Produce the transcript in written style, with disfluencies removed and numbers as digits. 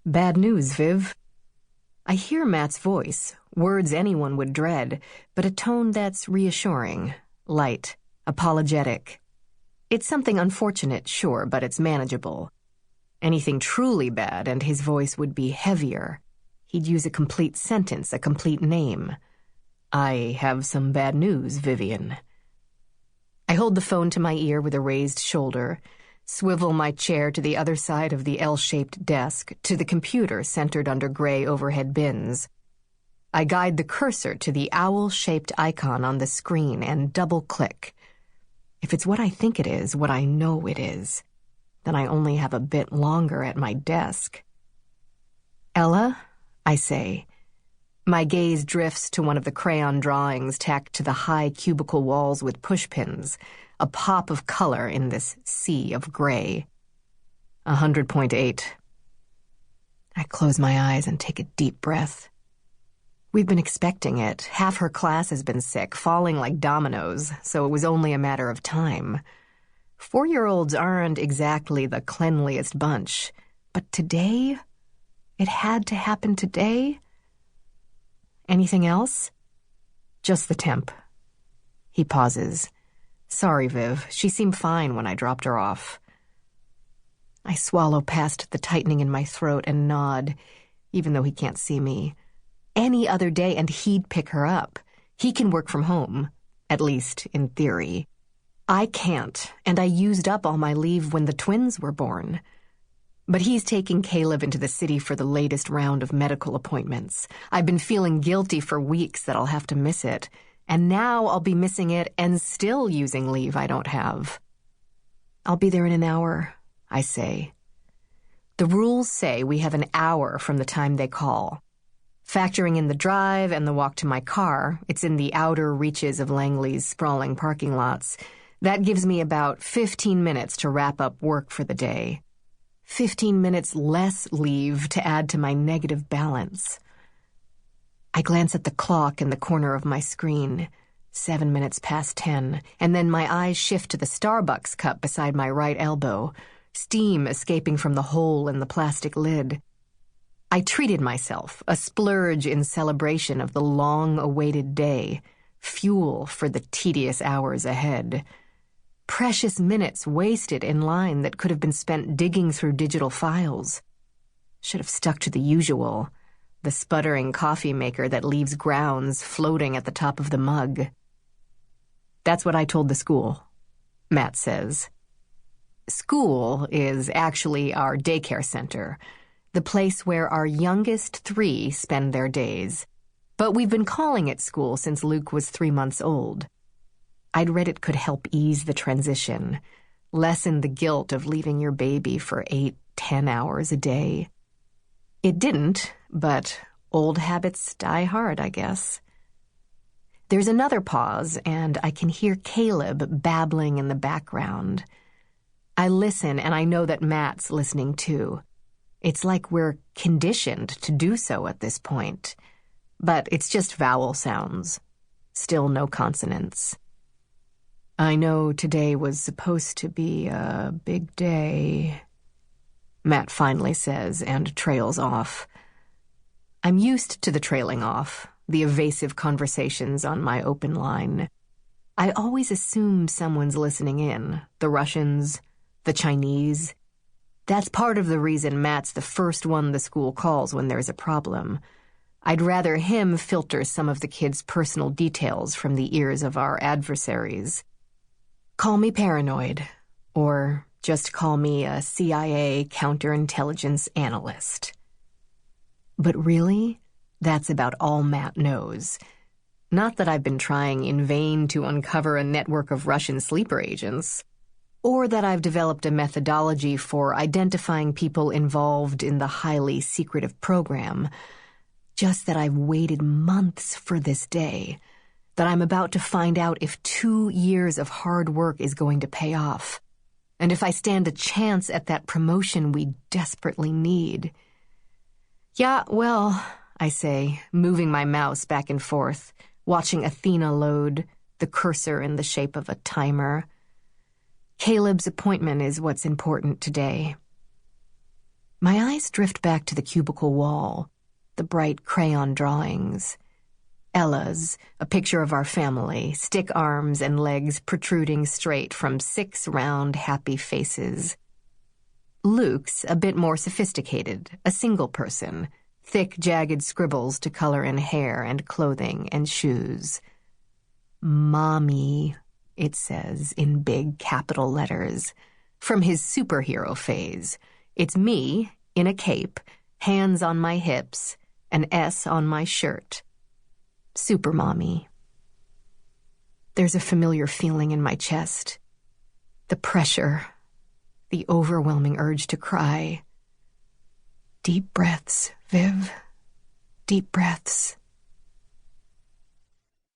Bad news, Viv. I hear Matt's voice, words anyone would dread, but a tone that's reassuring, light, apologetic. It's something unfortunate, sure, but it's manageable. Anything truly bad, and his voice would be heavier. He'd use a complete sentence, a complete name. I have some bad news, Vivian. I hold the phone to my ear with a raised shoulder, swivel my chair to the other side of the L-shaped desk, to the computer centered under gray overhead bins. I guide the cursor to the owl-shaped icon on the screen and double-click. If it's what I think it is, what I know it is, then I only have a bit longer at my desk. Ella, I say. My gaze drifts to one of the crayon drawings tacked to the high cubicle walls with pushpins, a pop of color in this sea of gray. 100.8. I close my eyes and take a deep breath. We've been expecting it. Half her class has been sick, falling like dominoes, so it was only a matter of time. 4-year-olds aren't exactly the cleanliest bunch, but today? It had to happen today? Anything else? Just the temp. He pauses. Sorry, Viv. She seemed fine when I dropped her off. I swallow past the tightening in my throat and nod, even though he can't see me. Any other day and he'd pick her up. He can work from home, at least in theory. I can't, and I used up all my leave when the twins were born. But he's taking Caleb into the city for the latest round of medical appointments. I've been feeling guilty for weeks that I'll have to miss it, and now I'll be missing it and still using leave I don't have. I'll be there in an hour, I say. The rules say we have an hour from the time they call. Factoring in the drive and the walk to my car, it's in the outer reaches of Langley's sprawling parking lots. That gives me about 15 minutes to wrap up work for the day. 15 minutes less leave to add to my negative balance. I glance at the clock in the corner of my screen, 7 minutes past 10, and then my eyes shift to the Starbucks cup beside my right elbow, steam escaping from the hole in the plastic lid. I treated myself, a splurge in celebration of the long-awaited day, fuel for the tedious hours ahead. Precious minutes wasted in line that could have been spent digging through digital files. Should have stuck to the usual, the sputtering coffee maker that leaves grounds floating at the top of the mug. That's what I told the school, Matt says. School is actually our daycare center, the place where our youngest 3 spend their days. But we've been calling it school since Luke was 3 months old. I'd read it could help ease the transition, lessen the guilt of leaving your baby for 8-10 hours a day. It didn't, but old habits die hard, I guess. There's another pause, and I can hear Caleb babbling in the background. I listen, and I know that Matt's listening too. It's like we're conditioned to do so at this point. But it's just vowel sounds. Still no consonants. I know today was supposed to be a big day, Matt finally says and trails off. I'm used to the trailing off, the evasive conversations on my open line. I always assume someone's listening in, the Russians, the Chinese. That's part of the reason Matt's the first one the school calls when there's a problem. I'd rather him filter some of the kids' personal details from the ears of our adversaries. Call me paranoid, or just call me a CIA counterintelligence analyst. But really, that's about all Matt knows. Not that I've been trying in vain to uncover a network of Russian sleeper agents, or that I've developed a methodology for identifying people involved in the highly secretive program. Just that I've waited months for this day, that I'm about to find out if 2 years of hard work is going to pay off, and if I stand a chance at that promotion we desperately need. Yeah, well, I say, moving my mouse back and forth, watching Athena load, the cursor in the shape of a timer. Caleb's appointment is what's important today. My eyes drift back to the cubicle wall, the bright crayon drawings. Ella's, a picture of our family, stick arms and legs protruding straight from 6 round, happy faces. Luke's, a bit more sophisticated, a single person, thick, jagged scribbles to color in hair and clothing and shoes. Mommy, it says in big capital letters, from his superhero phase. It's me, in a cape, hands on my hips, an S on my shirt. Super Mommy. There's a familiar feeling in my chest. The pressure, the overwhelming urge to cry. Deep breaths, Viv. Deep breaths.